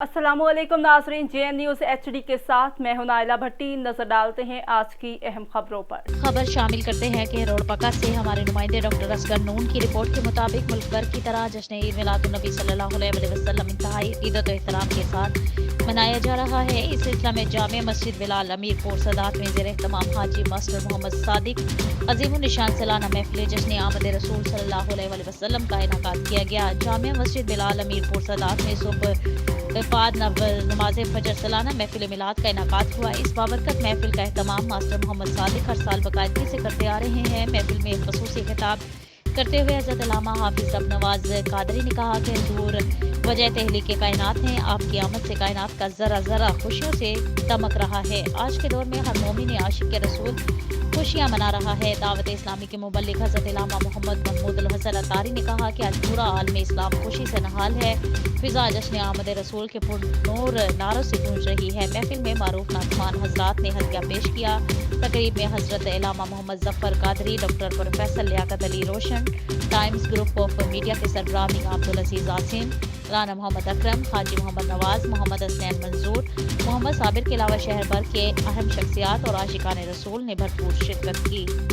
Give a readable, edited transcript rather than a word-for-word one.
अस्सलाम वालेकुम नाजरीन, JN न्यूज़ HD के साथ मैं हूं नाइला भट्टी। नजर डालते हैं आज की अहम खबरों पर। खबर शामिल करते हैं कि रोडपका से हमारे नुमाइंदे डॉक्टर असगर नून की रिपोर्ट के मुताबिक मुल्क भर की तरह जश्न ईद मिलादुन्नबी सल्लल्लाहु अलैहि वसल्लम इंतहाई अकीदत और एहतराम के साथ मनाया जा रहा है। इस सिलसिले में जामे मस्जिद बिलाल अमीरपुर सदात में ज़ेर एहतमाम हाजी मास्टर मोहम्मद सादिक अजीमुन निशान सालाना महफिल जश्न आमद रसूल सल्लल्लाहु अलैहि वसल्लम का इनेकाद किया गया। जामे मस्जिद बिलाल अमीरपुर सदात में सुबह बाद नमाज फजर सालाना महफिल मिलाद का इनेकाद हुआ। इस बाबरकत महफिल का एहतमाम मास्टर मोहम्मद सादिक हर साल बाकायदगी से करते आ रहे हैं। महफिल में खसूसी खिताब करते हुए हज़रत अल्लामा हाफिज अब नवाज कादरी ने कहा कि हुजूर वजह तहलीक कायनात हैं, आपकी आमद से कायनात का ज़रा ज़रा खुशियों से दमक रहा है। आज के दौर में हर मोमिन आशिक के रसूल खुशियाँ मना रहा है। दावत इस्लामी के मुबल्लिग हज़रत अल्लामा मोहम्मद महमूद अल हसन अतारी ने कहा कि आज पूरा आलम इस्लाम खुशी से नहाल है। फिजा जश्न आमद रसूल के पुरनूर नारों से गूंज रही है। महफिल में मारूफ नाज़मान हजरात ने हदिया पेश किया। तकरीब में हज़रत अल्लामा Mohammad Zafar Qadri, doctor professor Liaquat Ali Roshan, times group of media के सरबराह मियां अब्दुल अजीज आसिम, राना मोहम्मद अकरम, हाजी मोहम्मद नवाज, मोहम्मद हसनैन मंजूर, मोहम्मद साबिर के अलावा शहर भर के अहम शख्सियात और आशिकान रसूल ने भरपूर शिरकत की।